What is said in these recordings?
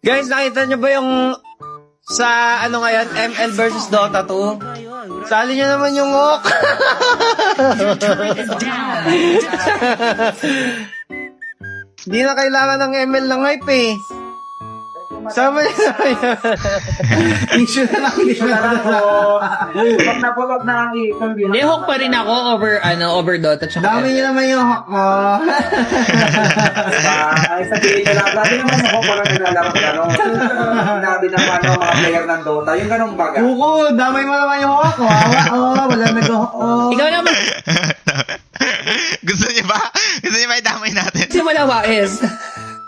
Guys, nakita nyo ba yung sa ano ngayon, ML versus Dota 2? Sali nyo naman yung Hawk. Hindi na kailangan ng ML ng hype eh. Sama nyo naman yun. Issue na lang. Wag na ang i-convene. Hindi, Hawk pa rin ako over Dota. Tsaka Dami nyo naman yung Hawk mo. Ay, sabihin nyo lang. Dati naman ako parang naglalaro gano'n. Sinabi ng mga player ng Dota. Yung ganong baga. Kuko, damay mo naman yung Hawk. Wala nag-Hawk. ikaw naman, Gusto niyo ba? Gusto niyo ba idamay natin? simula is.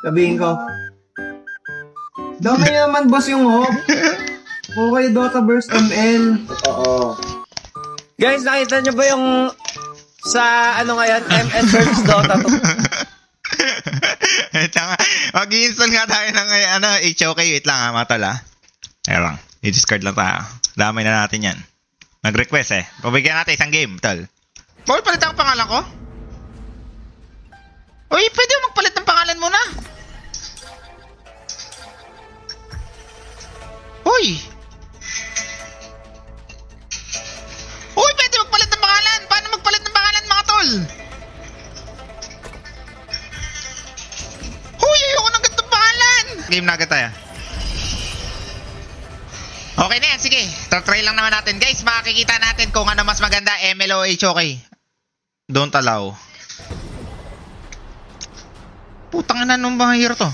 Sabihin ko. Damay naman boss yung Hawk. Okay, Dota versus ML. Oo. Guys, nakita nyo ba yung sa ano ngayon, ML versus Dota 2? Tsaka, mag-i-install nga tayo ng HOK. Wait lang mga tol Ayan lang. I-discard lang tayo. Damay na natin yan. Nag-request Pabigyan natin isang game, tol. Bawal palit ang pangalan ko? Uy, pwede magpalit ng pangalan muna. Uy! Uy, pwede magpalit ng pangalan! Paano magpalit ng pangalan, mga tol? Uy, ayoko ng ganitong pangalan! Game na agad tayo. Okay na yan, sige. Try lang naman natin. Guys, makikita natin kung ano mas maganda, ML o HOK. Don't allow. Putang ina, nung mga hero to?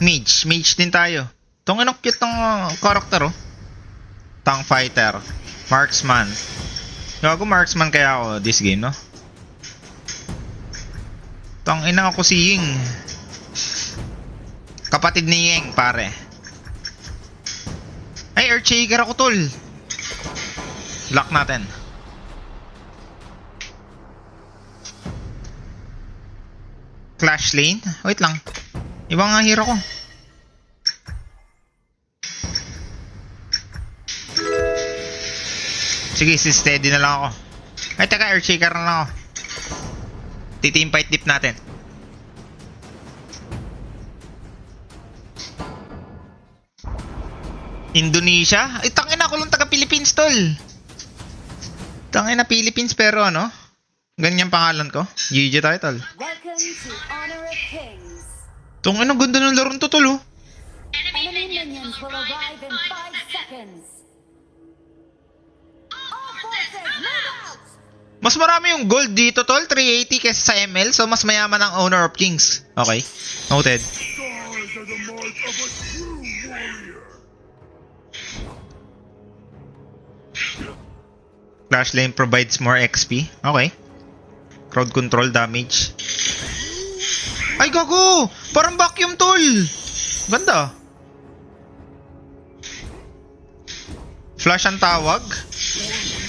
Mage din tayo. Itong anong cute ng character Tank fighter. Marksman. Gago marksman kaya ako this game, no? Tang ina ako si Ying. Kapatid ni Ying, pare. Ay, Earthshaker ako, tol. Lock natin. Clash lane? Wait lang. Ibang nga hero ko. Sige, steady na lang ako. Ay, teka, Earthshaker na lang ako. Team fight dip natin. Indonesia? Ay, tangin na, kulong taga Philippines, tol. Tangin na Philippines, pero ano? Ganyan pangalan ko. GG tayo, tol. Welcome to Honor of Kings. Tangin na, ganda ng laron to, tol, Enemy minions will arrive in 5 seconds. All forces, move out! Mas marami yung gold dito, tol. 380 kesa sa ML. So, mas mayaman ang Honor of Kings. Okay. Noted. Clash lane provides more XP. Okay. Crowd control damage. Ay, gago! Parang vacuum, tol! Ganda. Flash ang tawag.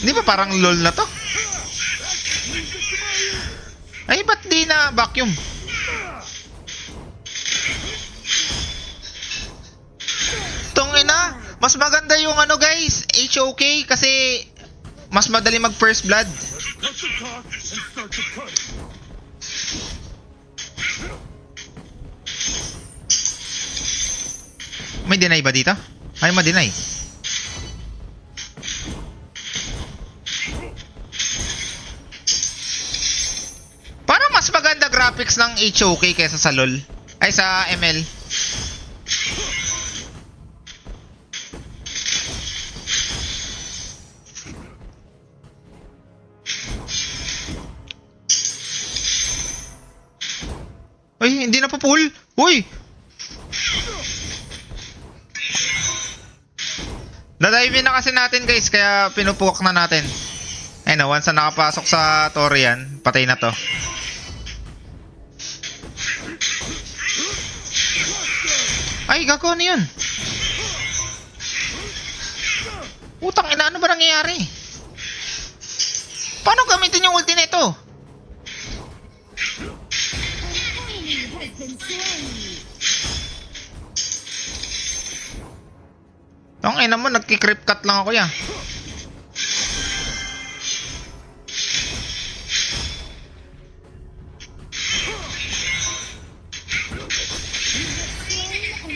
Hindi ba parang LOL na to? Ay, ba't di na vacuum? Tongina, mas maganda yung ano guys, HOK kasi mas madali mag first blood. May deny ba dito? Ay, ma-deny. Parang mas maganda graphics ng HOK kaysa sa LOL. Ay, sa ML. Ay, hindi na pa pull. Uy! Nadive na kasi natin guys, kaya pinupuwak na natin. Ayun na, once na nakapasok sa Tori yan, patay na to. Ay, gago na yun. Utang ina, ano ba nangyayari? Paano gamitin yung ulti na ito? Ang ina mo, nagki-creep cut lang ako yan.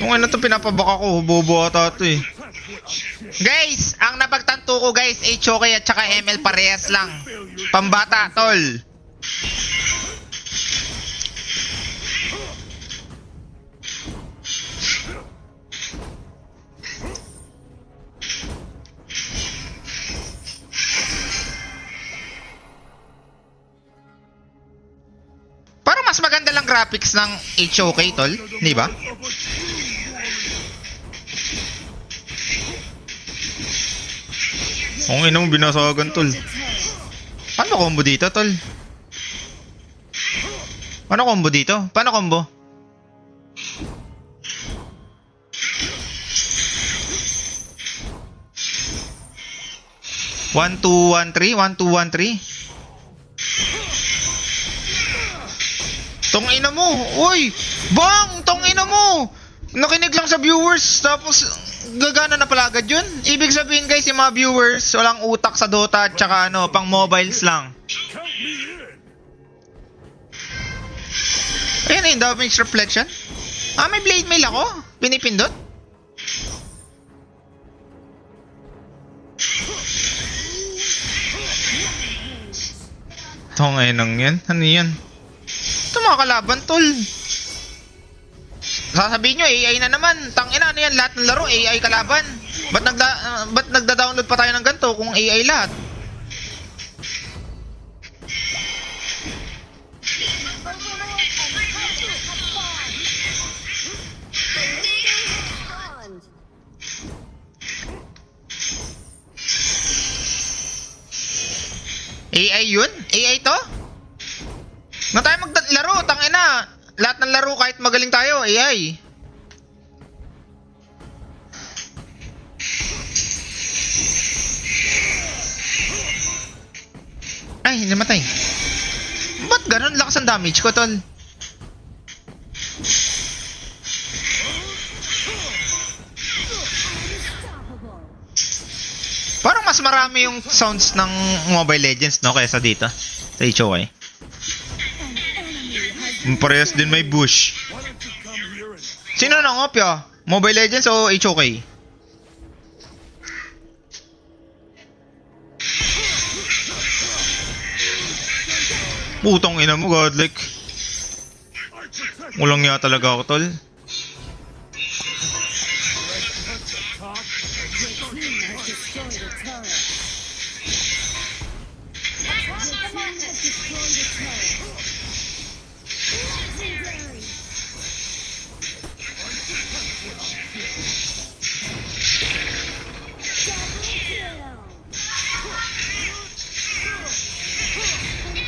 Kung ano to pinapabaka ko, bobo ata to eh. Guys, ang napagtanto ko guys, HOK at saka ML parehas lang. Pambata, tol. Parang mas maganda lang graphics ng HOK, tol. Di ba? Kung ina mo binasagan, tol. Paano combo dito, tol? Paano combo dito? Paano combo? One, two, one, three. 1, 2, 1, 3. Tong ina mo! Uy! Bang! Tong ina mo! Nakinig lang sa viewers, tapos gagana na pala agad yun. Ibig sabihin guys, yung mga viewers, walang utak sa Dota at saka ano, pang mobiles lang. Ayan na yung damage reflection. Ah, may blade mail ako? Pinipindot? Tong inang yan. Ano yan? Ito mga kalaban, tol. Sasabihin nyo, AI na naman. Tangina, ano yan? Lahat ng laro, AI kalaban. Ba't nagda-download pa tayo ng ganito kung AI lahat? AI yun? AI to? Na tayo maglaro, tangina. Lahat ng laro kahit magaling tayo, AI. Ay, namatay. Ba't ganun? Lakas ang damage ko, tol. Parang mas marami yung sounds ng Mobile Legends, no? Kaysa dito. Sa HOI. Parehas din may bush. Sino nang opya? Mobile Legends o HOK? Putong ina mo, godlike. Ulang nga talaga ako, tol.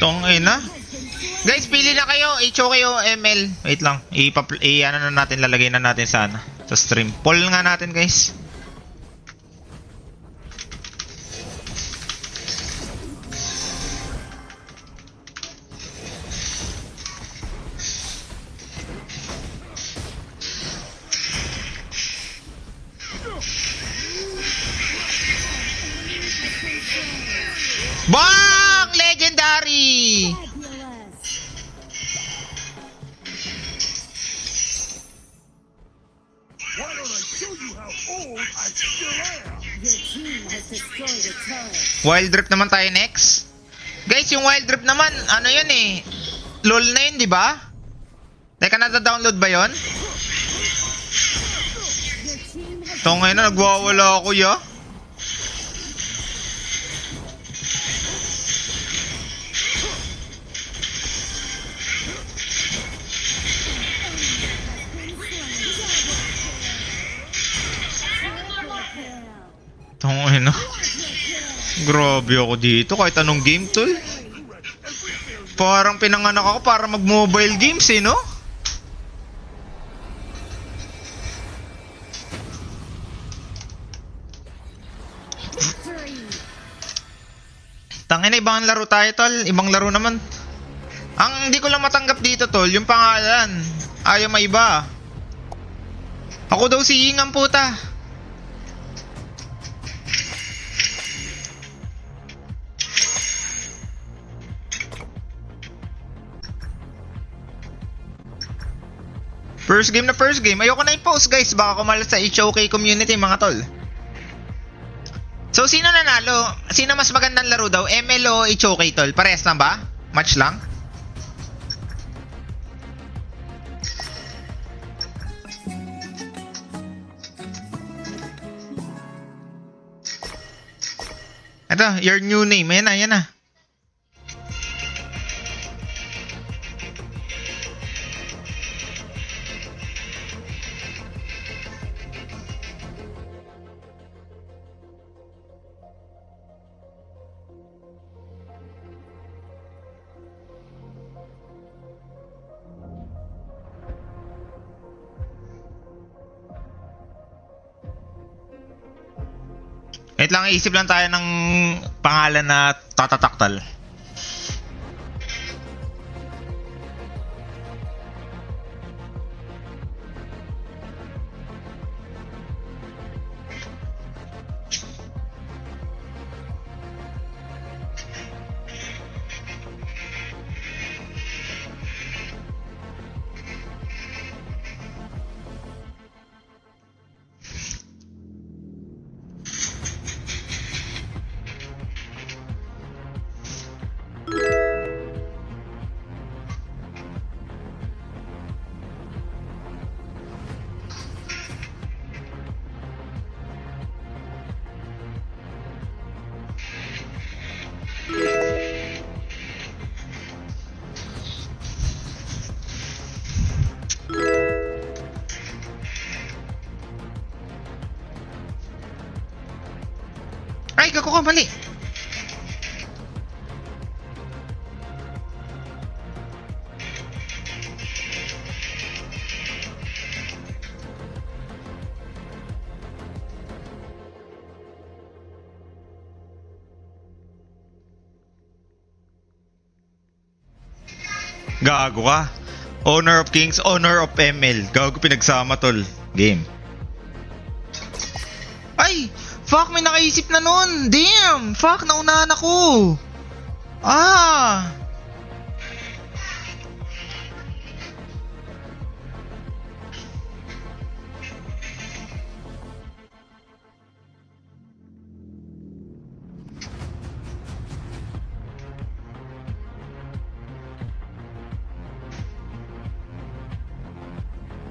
Tong ina. Guys, pili na kayo. HOK o ML. Wait lang. Ano na natin, lalagay na natin sa stream. Poll nga natin, guys. Bang! Legendary! Wild Rift naman tayo next. Guys, yung Wild Rift naman, ano yun eh. LOL na yun, di ba? Teka, nata-download ba yun? Ito ngayon na, nagwawala ako, ya. Tangin na. Grabe ako dito kahit anong game, tol. Parang pinanganak ako para mag-mobile games eh, no? Tangin na, ibang laro tayo, tol. Ibang laro naman. Ang hindi ko lang matanggap dito, tol, yung pangalan. Ayaw maiba. Ako daw si Ying ang puta. First game na first game. Ayoko na i-post guys. Baka kumalat sa HOK community mga tol. So sino nanalo? Sino mas magandang laro daw? ML o HOK tol? Parehas lang ba? Match lang? Ito, your new name. Ayan na, ayan na. Wait lang, isip lang tayo ng pangalan na tatataktal. Ay, gago ka, mali. Gago ka. Honor of Kings, Honor of ML. Gago pinagsama tol. Game. Ay! Fuck, may nakaisip na nun. Damn! Fuck, naunahan ako. Ah!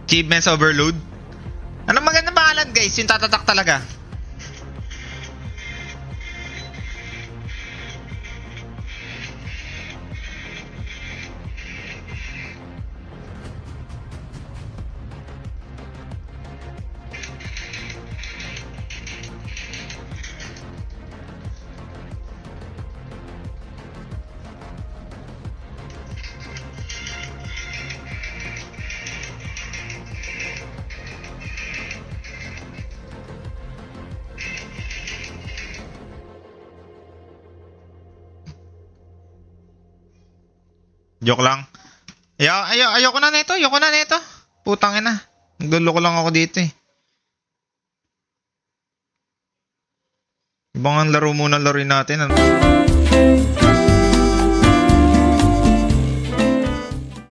Achievements overload. Anong magandang pangalan guys? Yung tatatak talaga. Joke lang. Ayoko na nito. Ayoko na nito. Putang ina. Nagluloko lang ako dito eh. Ibang ang laro muna laruin natin.